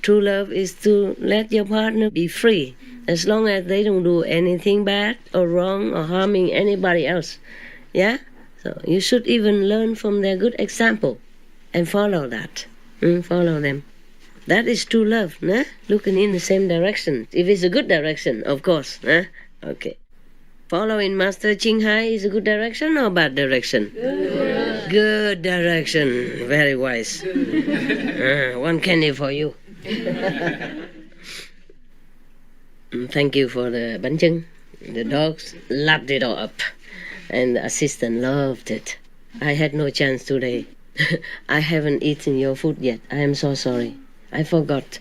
true love is to let your partner be free, as long as they don't do anything bad or wrong or harming anybody else. Yeah? So you should even learn from their good example and follow that. Follow them. That is true love, nah? Looking in the same direction. If it's a good direction, of course. Nah? Okay. Following Master Ching Hai is a good direction or bad direction? Good direction. Very wise. One candy for you. Thank you for the bánh chưng. The dogs lapped it all up. And the assistant loved it. I had no chance today. I haven't eaten your food yet. I am so sorry. I forgot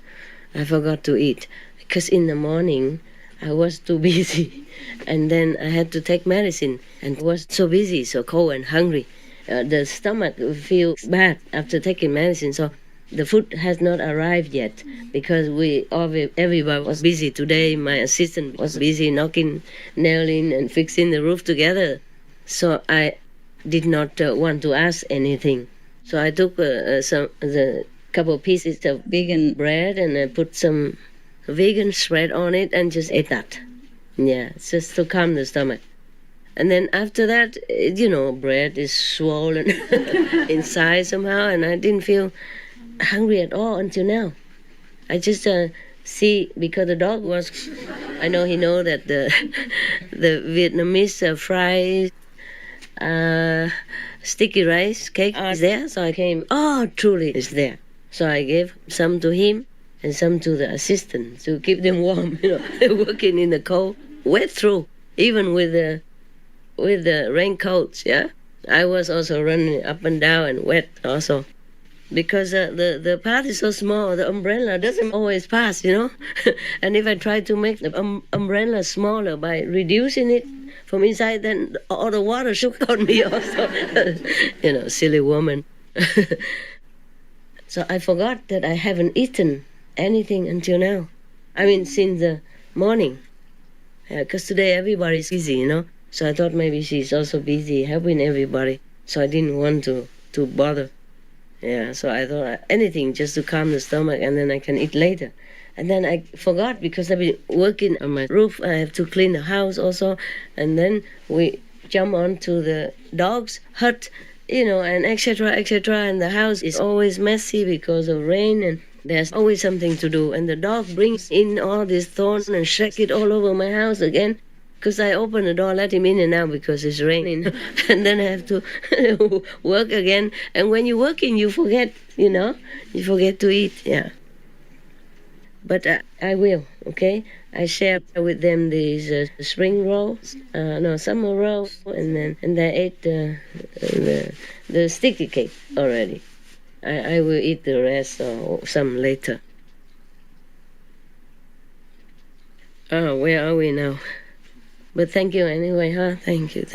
to eat. Because in the morning, I was too busy. And then I had to take medicine. And was so busy, so cold and hungry. The stomach feels bad after taking medicine. So the food has not arrived yet. Because everybody was busy today. My assistant was busy nailing and fixing the roof together. So I did not want to ask anything. So I took the couple pieces of vegan bread and I put some vegan spread on it and just ate that. Yeah, just to calm the stomach. And then after that, bread is swollen inside somehow, and I didn't feel hungry at all until now. I just see, because the dog was, I know he know that the Vietnamese fries, sticky rice cake is there, so I came, truly it's there. So I gave some to him and some to the assistant to keep them warm, working in the cold, wet through, even with the raincoats, yeah. I was also running up and down and wet also. Because the path is so small, the umbrella doesn't always pass, And if I try to make the umbrella smaller by reducing it from inside, then all the water shook on me also. Silly woman. So I forgot that I haven't eaten anything until now. I mean, since the morning. Because today everybody's busy, So I thought maybe she's also busy helping everybody. So I didn't want to bother. Yeah, so I thought anything just to calm the stomach and then I can eat later. And then I forgot because I've been working on my roof. I have to clean the house also. And then we jump onto the dog's hut, and etc., etc. And the house is always messy because of rain and there's always something to do. And the dog brings in all these thorns and shake it all over my house again. Because I open the door, let him in and out because it's raining. And then I have to work again. And when you're working, you forget, you forget to eat, yeah. But I will, okay? I share with them these spring rolls, summer rolls, and they ate the sticky cake already. I will eat the rest or some later. Where are we now? But thank you anyway, huh? Thank you.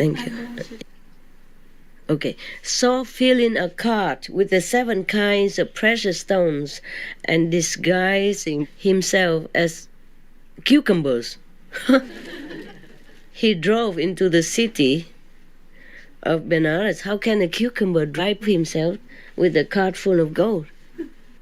Okay, so filling a cart with the 7 kinds of precious stones and disguising himself as cucumbers. He drove into the city of Benares. How can a cucumber drive himself with a cart full of gold?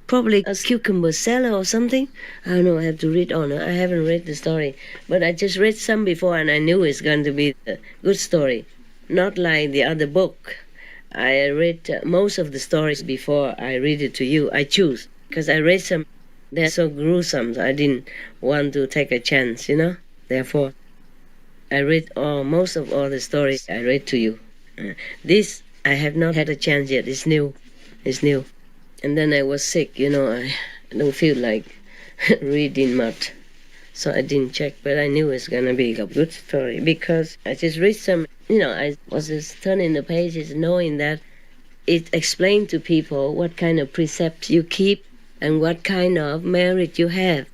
Probably a cucumber seller or something. I don't know, I have to read on. I haven't read the story. But I just read some before and I knew it's going to be a good story. Not like the other book. I read most of the stories before I read it to you. I choose. Because I read some, they're so gruesome. So I didn't want to take a chance, Therefore, I read most of all the stories I read to you. This, I have not had a chance yet. It's new. And then I was sick, I don't feel like reading much. So I didn't check, but I knew it's going to be a good story because I just read some, I was just turning the pages knowing that it explained to people what kind of precepts you keep and what kind of merit you have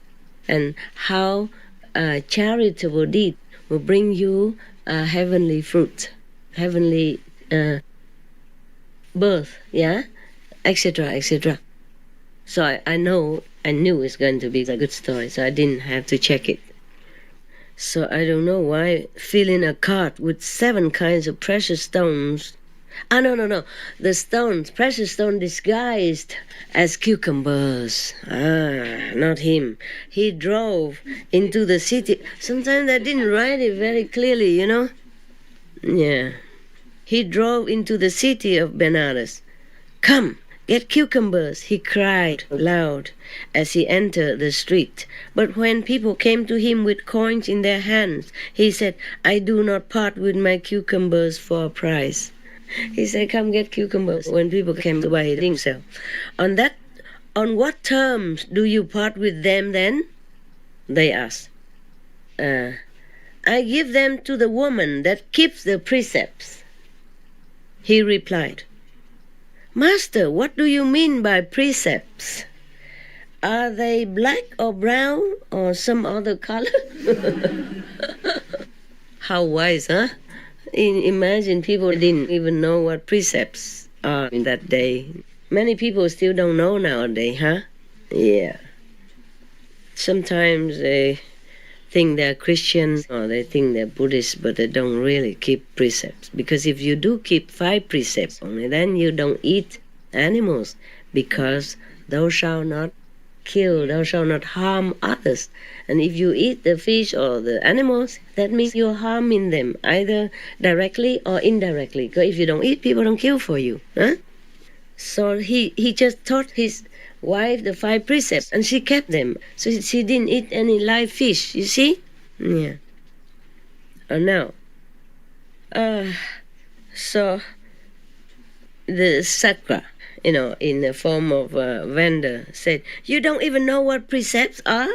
and how a charitable deed will bring you a heavenly fruit, heavenly birth, yeah? Etc., etc. So I knew it's going to be a good story, so I didn't have to check it. So I don't know why filling a cart with 7 kinds of precious stones No. The stones, precious stone disguised as cucumbers. Not him. He drove into the city. Sometimes I didn't write it very clearly, you know? Yeah. He drove into the city of Benares. Come, get cucumbers, he cried loud as he entered the street. But when people came to him with coins in their hands, he said, I do not part with my cucumbers for a price. He said, come get cucumbers when people came to buy it himself. On what terms do you part with them then? They asked. I give them to the woman that keeps the precepts. He replied, Master, what do you mean by precepts? Are they black or brown or some other color? How wise, huh? Imagine people didn't even know what precepts are in that day. Many people still don't know nowadays, huh? Yeah. Sometimes they think they're Christian or they think they're Buddhist, but they don't really keep precepts. Because if you do keep 5 precepts only, then you don't eat animals, because thou shalt not kill, thou shalt not harm others. And if you eat the fish or the animals, that means you're harming them, either directly or indirectly. Because if you don't eat, people don't kill for you. Huh? So he just taught his wife the 5 precepts, and she kept them. So she didn't eat any live fish, you see? Yeah. Now, so the Sakra, in the form of a vendor, said, you don't even know what precepts are?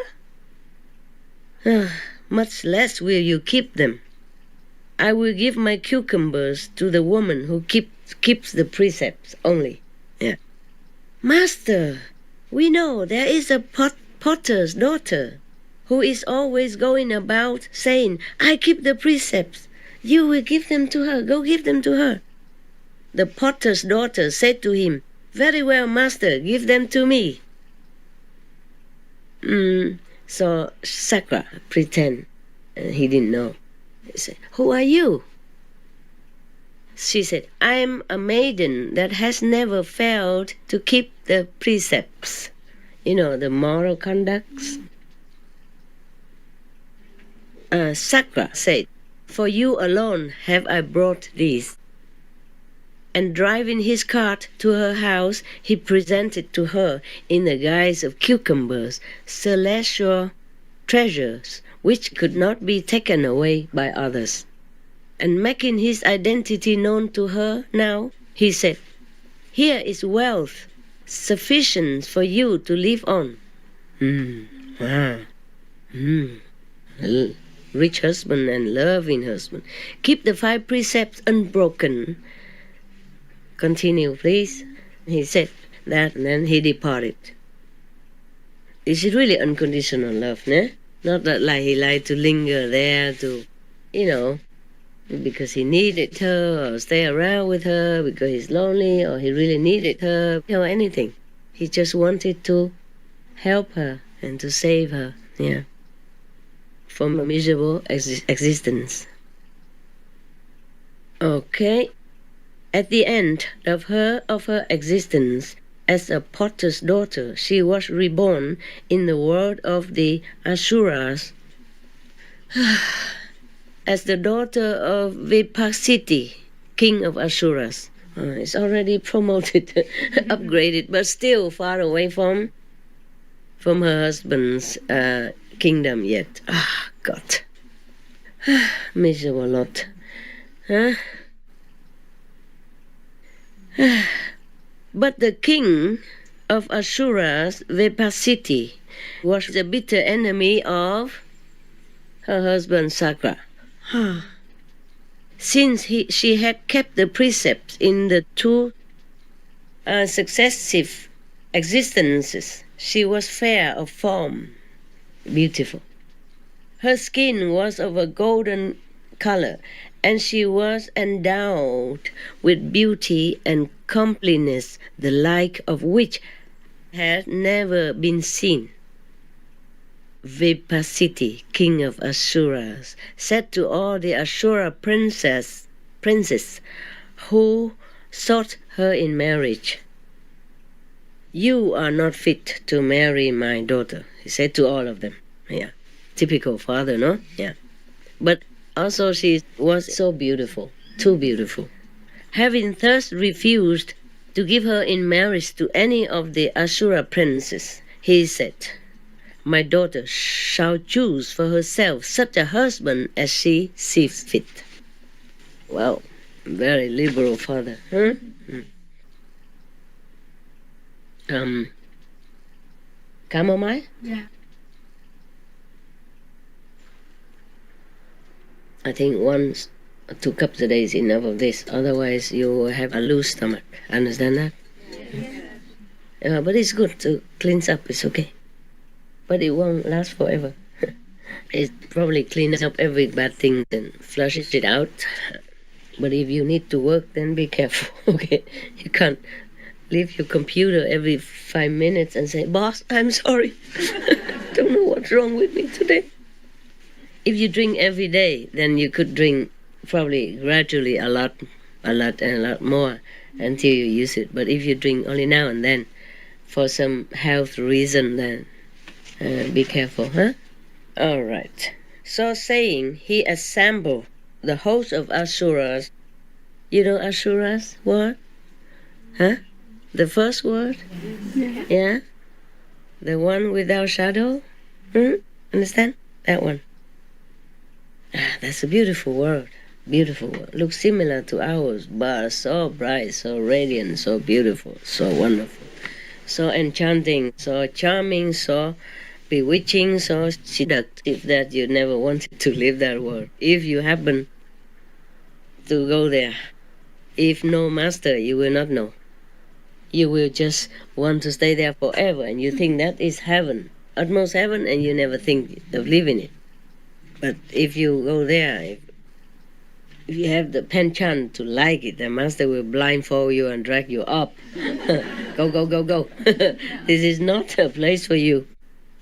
Much less will you keep them. I will give my cucumbers to the woman who keeps the precepts only. Yeah. Master, we know there is a potter's daughter who is always going about saying, I keep the precepts. You will give them to her. Go give them to her. The potter's daughter said to him, very well, master, give them to me. So Sakra pretend he didn't know. He said, who are you? She said, I'm a maiden that has never failed to keep the precepts. The moral conducts. Sakra said, for you alone have I brought these. And driving his cart to her house, he presented to her, in the guise of cucumbers, celestial treasures which could not be taken away by others. And making his identity known to her now, he said, here is wealth sufficient for you to live on. Rich husband and loving husband. Keep the 5 precepts unbroken. Continue, please. He said that, and then he departed. This is really unconditional love, né? Not that he liked to linger there to, because he needed her, or stay around with her because he's lonely, or he really needed her, anything. He just wanted to help her and to save her, from a miserable existence. Okay. At the end of her existence as a potter's daughter, she was reborn in the world of the Asuras as the daughter of Vipasiti, king of Asuras. It's already promoted, upgraded, but still far away from her husband's kingdom yet. God. Miserable lot. Huh? But the king of Asuras, Vipasiti, was the bitter enemy of her husband Sakra. Since she had kept the precepts in the 2 successive existences, she was fair of form, beautiful. Her skin was of a golden color, and she was endowed with beauty and comeliness, the like of which had never been seen. Vipasiti, king of Asuras, said to all the Asura princes who sought her in marriage. You are not fit to marry my daughter, he said to all of them. Yeah, typical father, no? Yeah. But also she was so beautiful, too beautiful. Having thus refused to give her in marriage to any of the Asura princes, he said, my daughter shall choose for herself such a husband as she sees fit. Well, very liberal father, huh? Chamomile? Yeah. I think 1 or 2 cups a day is enough of this. Otherwise, you will have a loose stomach. Understand that? But it's good to cleanse up. It's okay. But it won't last forever. It probably cleans up every bad thing and flushes it out. But if you need to work, then be careful. Okay? You can't leave your computer every 5 minutes and say, boss, I'm sorry. Don't know what's wrong with me today. If you drink every day, then you could drink probably gradually a lot more until you use it. But if you drink only now and then for some health reason, then be careful, huh? All right. So saying, he assembled the host of Asuras. You know Asuras word? Huh? The first word? Yeah? The one without shadow? Understand? That one. That's a beautiful word. Beautiful word. Looks similar to ours, but so bright, so radiant, so beautiful, so wonderful, so enchanting, so charming, so bewitching, so seductive that you never wanted to leave that world. If you happen to go there, if no master, you will not know. You will just want to stay there forever, and you think that is heaven, utmost heaven, and you never think of leaving it. But if you go there, if you have the penchant to like it, the master will blindfold you and drag you up. Go, go, go, go. This is not a place for you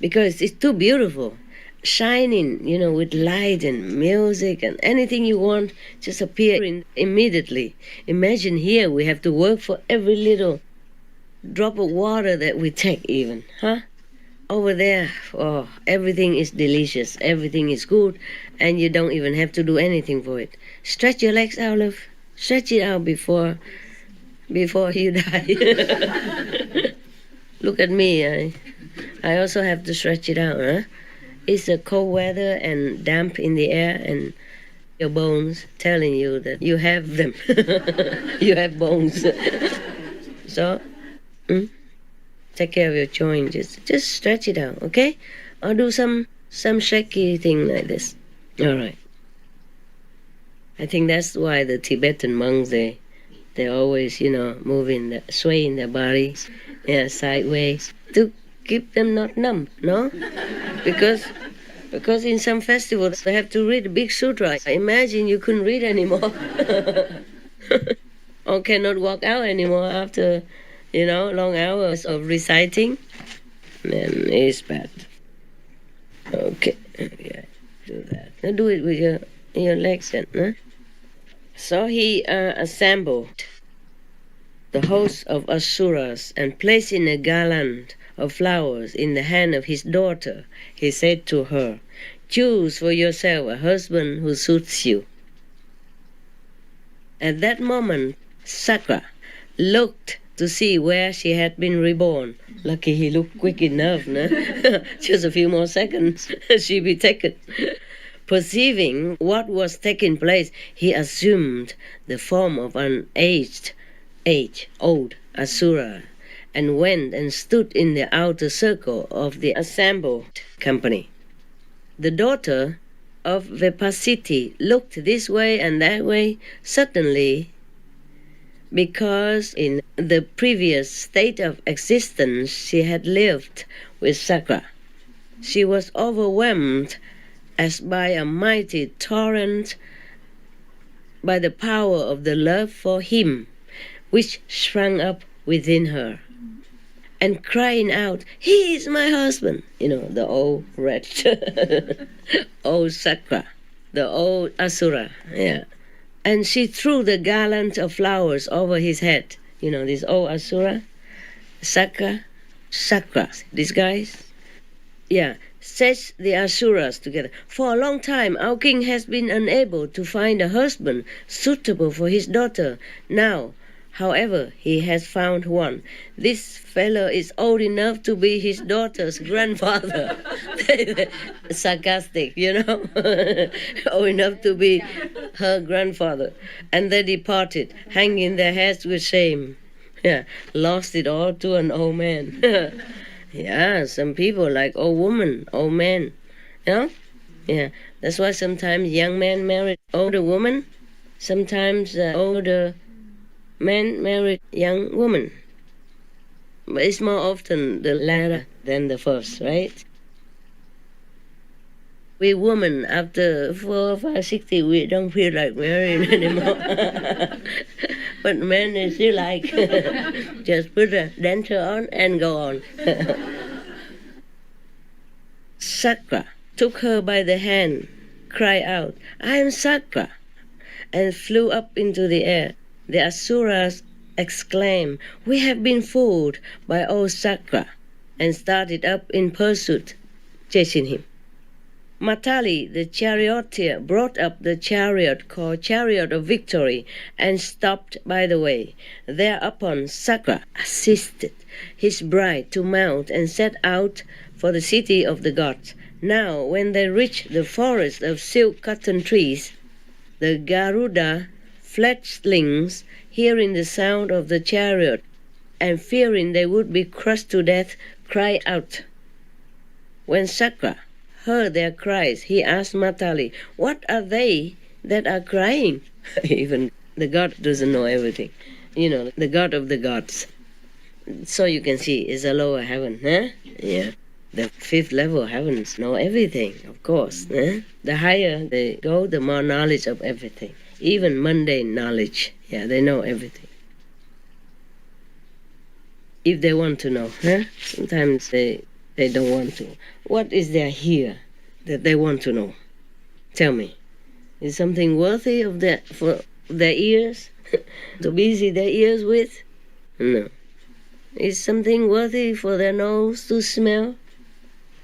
because it's too beautiful. Shining, with light and music and anything you want just appear immediately. Imagine here we have to work for every little drop of water that we take even, huh? Over there, everything is delicious, everything is good, and you don't even have to do anything for it. Stretch your legs out, love. Stretch it out before you die. Look at me, I also have to stretch it out, huh? It's a cold weather and damp in the air, and your bones telling you that you have them. You have bones. So, take care of your joint. Just stretch it out, okay? Or do some shaky thing like this. All right. I think that's why the Tibetan monks they always moving, swaying their bodies, sideways to keep them not numb, no? Because in some festivals they have to read a big sutra. Imagine you couldn't read anymore, or cannot walk out anymore after. Long hours of reciting, then it's bad. Okay, yeah, do that. Now do it with your legs then, huh? So he assembled the host of Asuras and placing a garland of flowers in the hand of his daughter, he said to her, choose for yourself a husband who suits you. At that moment, Sakra looked to see where she had been reborn. Lucky he looked quick enough, no? Just a few more seconds, she'd be taken. Perceiving what was taking place, he assumed the form of an old Asura, and went and stood in the outer circle of the assembled company. The daughter of Vipasiti looked this way and that way, suddenly, because in the previous state of existence she had lived with Sakra. She was overwhelmed as by a mighty torrent by the power of the love for him, which sprang up within her. And crying out, he is my husband, the old wretch, old Sakra, the old Asura, yeah. and she threw the garland of flowers over his head. You know, this old Asura, Sakra, these guys. Yeah, says the Asuras together. For a long time, our king has been unable to find a husband suitable for his daughter. Now, however, he has found one. This fellow is old enough to be his daughter's grandfather. Sarcastic, you know. Old enough to be her grandfather. And they departed, hanging their heads with shame. Yeah, lost it all to an old man. Yeah, some people like old woman, old man. You know? Yeah, that's why sometimes young men marry older woman. Sometimes older men marry young woman. But it's more often the latter than the first, right? We women, after 4, 5, 60, we don't feel like marrying anymore. But men, they still like. Just put a denture on and go on. Sakra took her by the hand, cried out, "I am Sakra," and flew up into the air. The Asuras exclaimed, "We have been fooled by old Sakra," and started up in pursuit, chasing him. Matali, the charioteer, brought up the chariot called Chariot of Victory and stopped by the way. Thereupon Sakra assisted his bride to mount and set out for the city of the gods. Now, when they reached the forest of silk cotton trees, the Garuda fledglings, hearing the sound of the chariot and fearing they would be crushed to death, cried out. When Sakra heard their cries, he asked Matali, "What are they that are crying?" Even the god doesn't know everything. You know, the god of the gods. So you can see, it's a lower heaven, huh? Yeah. The 5th level heavens know everything, of course. Huh? The higher they go, the more knowledge of everything. Even mundane knowledge. Yeah, they know everything. If they want to know, huh? Sometimes they don't want to. What is there here that they want to know? Tell me. Is something worthy of for their ears to busy their ears with? No. Is something worthy for their nose to smell?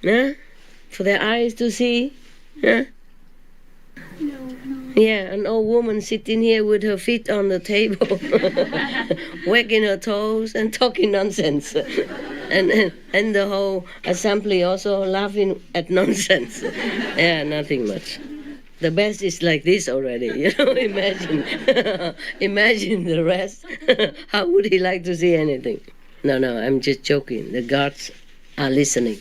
Huh? For their eyes to see? Huh? No. Yeah, an old woman sitting here with her feet on the table, wagging her toes and talking nonsense. And the whole assembly also laughing at nonsense. Yeah, nothing much. The best is like this already, you know, imagine. Imagine the rest. How would he like to see anything? No, I'm just joking. The gods are listening.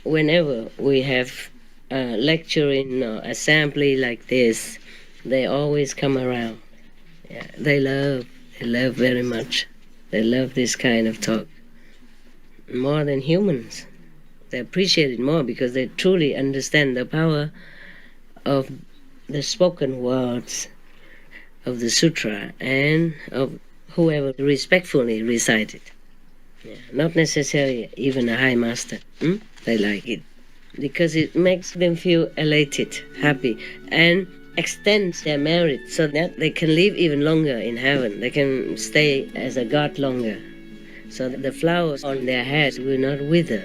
Whenever we have a lecturing or assembly like this, they always come around. Yeah, they love very much. They love this kind of talk. More than humans. They appreciate it more because they truly understand the power of the spoken words of the sutra and of whoever respectfully recite it. Yeah, not necessarily even a high master. They like it because it makes them feel elated, happy, and extends their merit so that they can live even longer in heaven. They can stay as a god longer. So that the flowers on their heads will not wither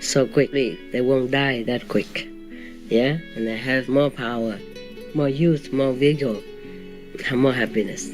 so quickly. They won't die that quick. Yeah? And they have more power, more youth, more vigor, more happiness.